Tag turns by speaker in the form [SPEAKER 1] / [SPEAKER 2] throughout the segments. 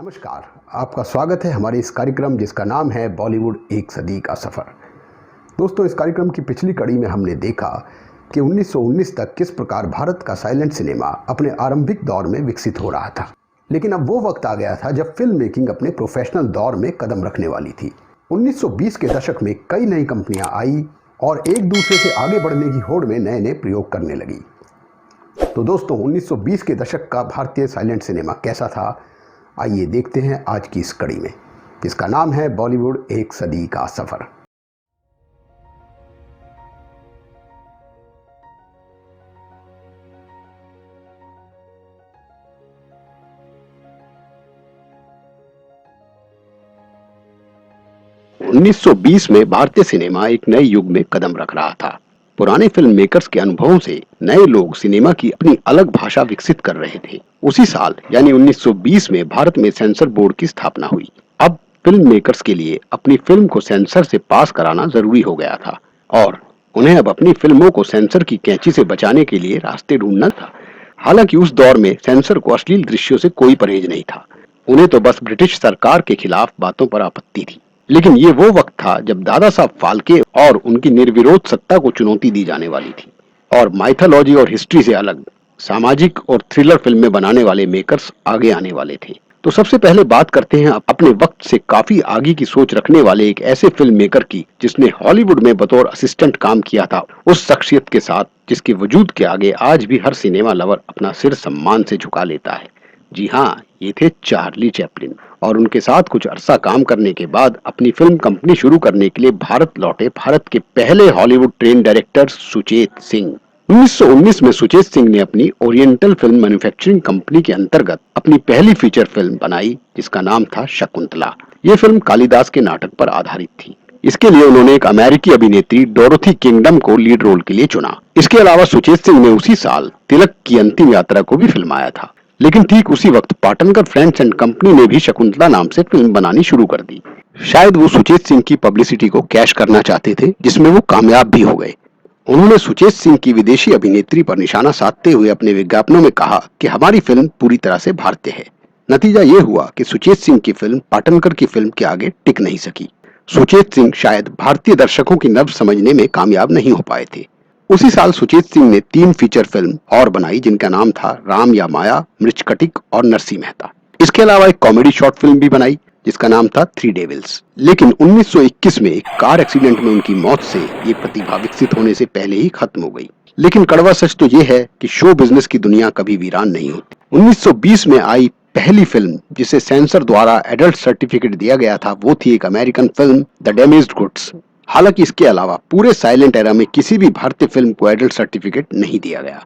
[SPEAKER 1] नमस्कार, आपका स्वागत है हमारे इस कार्यक्रम जिसका नाम है बॉलीवुड एक सदी का सफ़र। दोस्तों, इस कार्यक्रम की पिछली कड़ी में हमने देखा कि 1919 तक किस प्रकार भारत का साइलेंट सिनेमा अपने आरंभिक दौर में विकसित हो रहा था। लेकिन अब वो वक्त आ गया था जब फिल्म मेकिंग अपने प्रोफेशनल दौर में कदम रखने वाली थी। 1920 के दशक में कई नई कंपनियां आई और एक दूसरे से आगे बढ़ने की होड़ में नए नए प्रयोग करने लगी। तो दोस्तों, 1920 के दशक का भारतीय साइलेंट सिनेमा कैसा था, आइए देखते हैं आज की इस कड़ी में, जिसका नाम है बॉलीवुड एक सदी का सफर। उन्नीस सौ 20 में भारतीय सिनेमा एक नए युग में कदम रख रहा था। पुराने फिल्म मेकर्स के अनुभवों से नए लोग सिनेमा की अपनी अलग भाषा विकसित कर रहे थे। उसी साल यानी 1920 में भारत में सेंसर बोर्ड की स्थापना हुई। अब फिल्म मेकर्स के लिए अपनी फिल्म को सेंसर से पास कराना जरूरी हो गया था और उन्हें अब अपनी फिल्मों को सेंसर की कैंची से बचाने के लिए रास्ते ढूंढना था। हालांकि उस दौर में सेंसर को अश्लील दृश्यों से कोई परहेज नहीं था। उन्हें तो बस ब्रिटिश सरकार के खिलाफ बातों पर आपत्ति थी। लेकिन ये वो वक्त था जब दादा साहब फाल्के और उनकी निर्विरोध सत्ता को चुनौती दी जाने वाली थी और माइथोलॉजी और हिस्ट्री से अलग सामाजिक और थ्रिलर फिल्में बनाने वाले मेकर्स आगे आने वाले थे। तो सबसे पहले बात करते हैं अपने वक्त से काफी आगे की सोच रखने वाले एक ऐसे फिल्म मेकर की जिसने हॉलीवुड में बतौर असिस्टेंट काम किया था, उस शख्सियत के साथ जिसके वजूद के आगे आज भी हर सिनेमा लवर अपना सिर सम्मान से झुका लेता है। जी हाँ, ये थे चार्ली चैपलिन और उनके साथ कुछ अरसा काम करने के बाद अपनी फिल्म कंपनी शुरू करने के लिए भारत लौटे भारत के पहले Hollywood train director Suchet Singh. 1919 में सुचेत सिंह ने अपनी ओरिएंटल फिल्म मैन्युफैक्चरिंग कंपनी के अंतर्गत अपनी पहली फीचर फिल्म बनाई जिसका नाम था शकुंतला। ये फिल्म कालिदास के नाटक पर आधारित थी। इसके लिए उन्होंने एक अमेरिकी अभिनेत्री डोरोथी किंगडम को लीड रोल के लिए चुना। इसके अलावा सुचेत सिंह ने उसी साल तिलक की अंतिम यात्रा को भी फिल्माया था। लेकिन ठीक उसी वक्त पाटनकर फ्रेंड्स एंड कंपनी ने भी शकुंतला नाम से फिल्म बनानी शुरू कर दी। शायद वो सुचेत सिंह की पब्लिसिटी को कैश करना चाहते थे, जिसमें वो कामयाब भी हो गए। उन्होंने सुचेत सिंह की विदेशी अभिनेत्री पर निशाना साधते हुए अपने विज्ञापनों में कहा कि हमारी फिल्म पूरी तरह से भारतीय है। नतीजा ये हुआ कि सुचेत सिंह की फिल्म पाटनकर की फिल्म के आगे टिक नहीं सकी। सुचेत सिंह शायद भारतीय दर्शकों की नब्ज समझने में कामयाब नहीं हो पाए थे। उसी साल सुचेत सिंह ने 3 फीचर फिल्म और बनाई जिनका नाम था राम या माया, मृच्छकटिक और नरसिंह मेहता। इसके अलावा एक कॉमेडी शॉर्ट फिल्म भी बनाई जिसका नाम था थ्री डेविल्स। लेकिन 1921 में एक कार एक्सीडेंट में उनकी मौत से ये प्रतिभा विकसित होने से पहले ही खत्म हो गई। लेकिन कड़वा सच तो ये है कि शो बिजनेस की दुनिया कभी वीरान नहीं होती। 1920 में आई पहली फिल्म जिसे सेंसर द्वारा एडल्ट सर्टिफिकेट दिया गया था वो थी एक American film the damaged goods. हालांकि इसके अलावा पूरे साइलेंट एरा में किसी भी भारतीय फिल्म को एडल्ट सर्टिफिकेट नहीं दिया गया।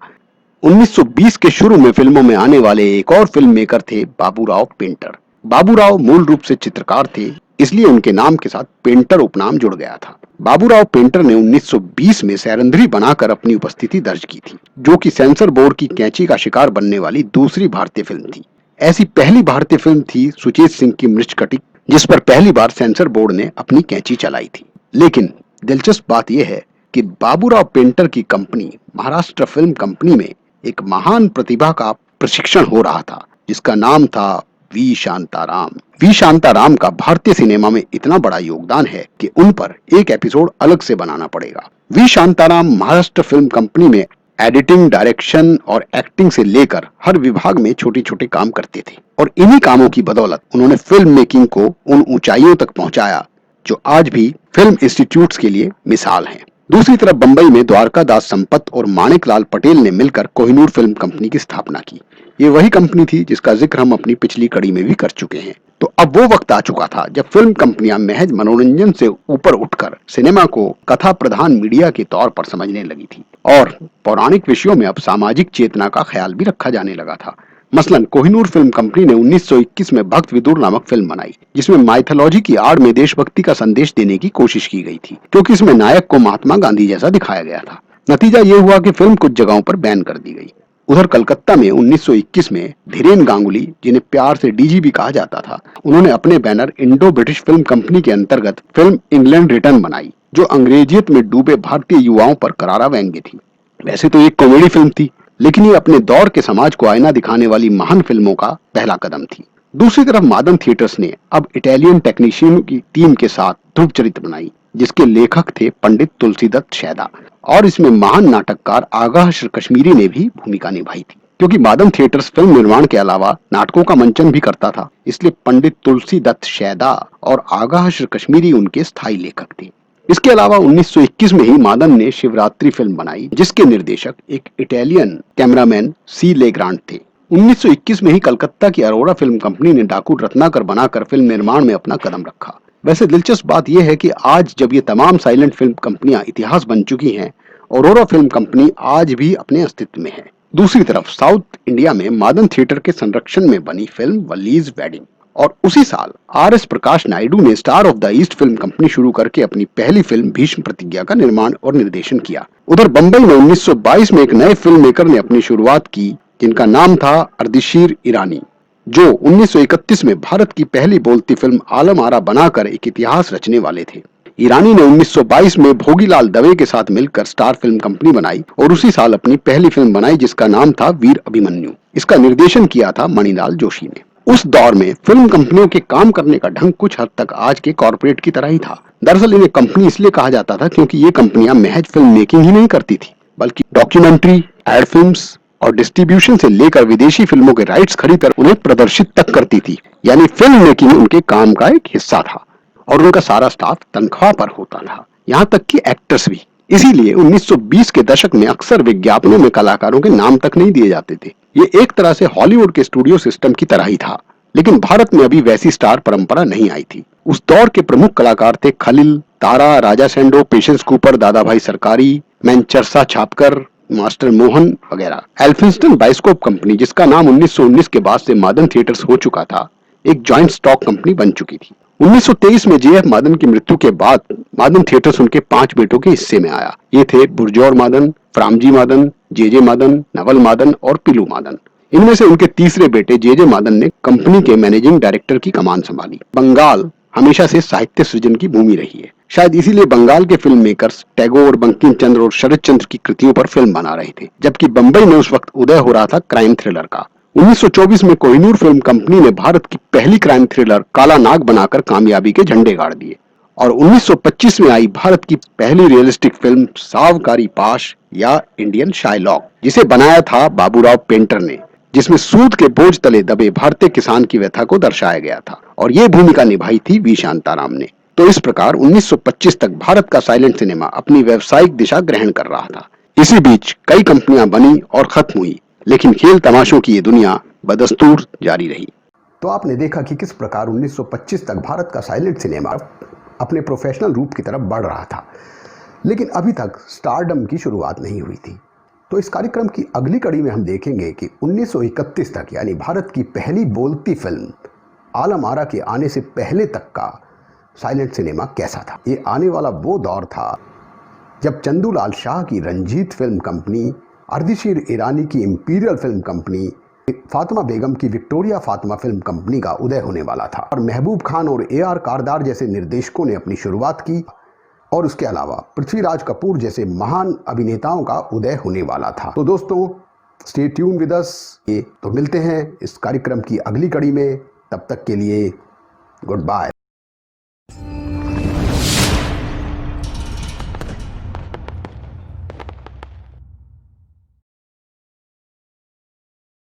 [SPEAKER 1] 1920 के शुरू में फिल्मों में आने वाले एक और फिल्म मेकर थे बाबूराव पेंटर। बाबूराव मूल रूप से चित्रकार थे, इसलिए उनके नाम के साथ पेंटर उपनाम जुड़ गया था। बाबूराव पेंटर ने 1920 में सैरंध्री बनाकर अपनी उपस्थिति दर्ज की थी, जो कि सेंसर बोर्ड की कैंची का शिकार बनने वाली दूसरी भारतीय फिल्म थी। ऐसी पहली भारतीय फिल्म थी सुचेत सिंह की मृच्छकटिक, जिस पर पहली बार सेंसर बोर्ड ने अपनी कैंची चलाई थी। लेकिन दिलचस्प बात यह है कि बाबूराव पेंटर की कंपनी महाराष्ट्र फिल्म कंपनी में एक महान प्रतिभा का प्रशिक्षण हो रहा था जिसका नाम था वी शांताराम। वी शांताराम का भारतीय सिनेमा में इतना बड़ा योगदान है कि उन पर एक एपिसोड अलग से बनाना पड़ेगा। V Shantaram Maharashtra film company में एडिटिंग, डायरेक्शन और एक्टिंग से लेकर हर विभाग में छोटे छोटे काम करते थे और इन्हीं कामों की बदौलत उन्होंने फिल्म मेकिंग को उन ऊंचाइयों तक पहुंचाया जो आज भी फिल्म इंस्टीट्यूट्स के लिए मिसाल हैं। दूसरी तरफ बंबई में द्वारका दास संपत और माणिकलाल पटेल ने मिलकर कोहिनूर फिल्म कंपनी की स्थापना की। ये वही कंपनी थी जिसका जिक्र हम अपनी पिछली कड़ी में भी कर चुके हैं। तो अब वो वक्त आ चुका था जब फिल्म कंपनियां महज मनोरंजन से ऊपर उठकर सिनेमा को कथा प्रधान मीडिया के तौर पर समझने लगी थी और पौराणिक विषयों में अब सामाजिक चेतना का ख्याल भी रखा जाने लगा था। मसलन कोहिनूर फिल्म कंपनी ने 1921 में भक्त विदुर नामक फिल्म बनाई जिसमें माइथोलॉजी की आड़ में देशभक्ति का संदेश देने की कोशिश की गई थी, क्योंकि इसमें नायक को महात्मा गांधी जैसा दिखाया गया था। नतीजा ये हुआ कि फिल्म कुछ जगहों पर बैन कर दी गई। उधर कलकत्ता में 1921 में धीरेन गांगुली, जिन्हें प्यार से डीजी भी कहा जाता था, उन्होंने अपने banner Indo British film company के अंतर्गत फिल्म इंग्लैंड रिटर्न बनाई जो अंग्रेजियत में डूबे भारतीय युवाओं पर करारा व्यंग्य थी। वैसे तो एक कॉमेडी फिल्म थी, लेकिन ये अपने दौर के समाज को आईना दिखाने वाली महान फिल्मों का पहला कदम थी। दूसरी तरफ मादन थिएटर्स ने अब इटालियन टेक्नीशियनों की टीम के साथ ध्रुव चरित्र बनाई, जिसके लेखक थे पंडित तुलसीदत्त शैदा, और इसमें महान नाटककार आगाह कश्मीरी ने भी भूमिका निभाई थी। क्योंकि मादन थिएटर्स फिल्म निर्माण के अलावा नाटकों का मंचन भी करता था, इसलिए पंडित तुलसीदत्त शैदा और आगाह कश्मीरी उनके स्थायी लेखक थे। इसके अलावा 1921 में ही मादन ने शिवरात्रि फिल्म बनाई, जिसके निर्देशक एक इटालियन कैमरामैन सी लेग्रांड थे। 1921 में ही कलकत्ता की अरोड़ा फिल्म कंपनी ने डाकू रत्नाकर बनाकर फिल्म निर्माण में अपना कदम रखा। वैसे दिलचस्प बात यह है कि आज जब ये तमाम साइलेंट फिल्म कंपनियां इतिहास बन चुकी हैं, अरोड़ा फिल्म कंपनी आज भी अपने अस्तित्व में है। दूसरी तरफ साउथ इंडिया में मादन थिएटर के संरक्षण में बनी फिल्म वलीज वेडिंग, और उसी साल आर.एस. प्रकाश नायडू ने star of the east film company शुरू करके अपनी पहली फिल्म भीष्म प्रतिज्ञा का निर्माण और निर्देशन किया। उधर बंबई में 1922 में एक नए फिल्म मेकर ने अपनी शुरुआत की, जिनका नाम था अर्दिशीर ईरानी, जो 1931 में भारत की पहली बोलती फिल्म आलम आरा बनाकर एक इतिहास रचने वाले थे। ईरानी ने 1922 में भोगीलाल दवे के साथ मिलकर स्टार फिल्म कंपनी बनाई और उसी साल अपनी पहली फिल्म बनाई, जिसका नाम था वीर अभिमन्यु। इसका निर्देशन किया था मणिलाल जोशी ने। उस दौर में फिल्म कंपनियों के काम करने का ढंग कुछ हद तक आज के कॉर्पोरेट की तरह ही था। दरअसल इन्हें कंपनी इसलिए कहा जाता था क्योंकि ये कंपनियां महज फिल्म मेकिंग ही नहीं करती थी, बल्कि डॉक्यूमेंट्री, एड फिल्म्स और डिस्ट्रीब्यूशन से लेकर विदेशी फिल्मों के राइट्स खरीदकर उन्हें प्रदर्शित तक करती थी। यानी फिल्म मेकिंग उनके काम का एक हिस्सा था और उनका सारा स्टाफ तनख्वाह पर होता था, यहाँ तक कि एक्टर्स भी। इसीलिए 1920 के दशक में अक्सर विज्ञापनों में कलाकारों के नाम तक नहीं दिए जाते थे। ये एक तरह से हॉलीवुड के स्टूडियो सिस्टम की तरह ही था, लेकिन भारत में अभी वैसी स्टार परंपरा नहीं आई थी। उस दौर के प्रमुख कलाकार थे खलील, तारा, राजा सेंडो, पेशेंस कूपर, दादा भाई सरकारी, मैनचरसा छापकर, मास्टर मोहन वगैरह। एल्फिंस्टन बाइस्कोप कंपनी, जिसका नाम 1919 के बाद से मादन थिएटर्स हो चुका था, एक जॉइंट स्टॉक कंपनी बन चुकी थी। 1923 में जे.एफ. मादन की मृत्यु के बाद मादन थिएटर्स उनके 5 बेटों के हिस्से में आया। ये थे बुरजौर मादन, फ्रामजी मादन, जे मादन, नवल मादन और पिलू मादन। इनमें से उनके तीसरे बेटे जे मादन ने कंपनी के मैनेजिंग डायरेक्टर की कमान संभाली। बंगाल हमेशा से साहित्य सृजन की भूमि रही है। शायद इसीलिए बंगाल के फिल्म मेकर्स टैगोर, बंकिम चंद्र और शरद चंद्र की कृतियों पर फिल्म बना रहे थे, जबकि बंबई में उस वक्त उदय हो रहा था क्राइम थ्रिलर का। 1924 में कोहिनूर फिल्म कंपनी ने भारत की पहली क्राइम थ्रिलर काला नाग बनाकर कामयाबी के झंडे गाड़ दिए, और 1925 में आई भारत की पहली रियलिस्टिक फिल्म सावकारी पाश या इंडियन शाइलॉक, जिसे बनाया था बाबूराव पेंटर ने, जिसमें सूद के बोझ तले दबे भारतीय किसान की व्यथा को दर्शाया गया था, और ये भूमिका निभाई थी वी शांताराम ने। तो इस प्रकार 1925 तक भारत का साइलेंट सिनेमा अपनी व्यावसायिक दिशा ग्रहण कर रहा था। इसी बीच कई कंपनियां बनी और खत्म हुई, लेकिन खेल तमाशों की ये दुनिया बदस्तूर जारी रही। तो आपने देखा कि किस प्रकार 1925 तक भारत का साइलेंट सिनेमा अपने प्रोफेशनल रूप की तरफ बढ़ रहा था, लेकिन अभी तक स्टारडम की शुरुआत नहीं हुई थी। तो इस कार्यक्रम की अगली कड़ी में हम देखेंगे कि 1931 तक, यानी भारत की पहली बोलती फिल्म आलम आरा के आने से पहले तक का साइलेंट सिनेमा कैसा था। ये आने वाला वो दौर था जब चंदूलाल शाह की रंजीत फिल्म कंपनी, अर्दिशीर ईरानी की इंपीरियल फिल्म कंपनी, फातिमा बेगम की विक्टोरिया फातिमा फिल्म कंपनी का उदय होने वाला था, और महबूब खान और ए.आर. कारदार जैसे निर्देशकों ने अपनी शुरुआत की, और उसके अलावा पृथ्वीराज कपूर जैसे महान अभिनेताओं का उदय होने वाला था। तो दोस्तों, स्टे ट्यून विद अस। तो मिलते हैं इस कार्यक्रम की अगली कड़ी में। तब तक के लिए गुड बाय।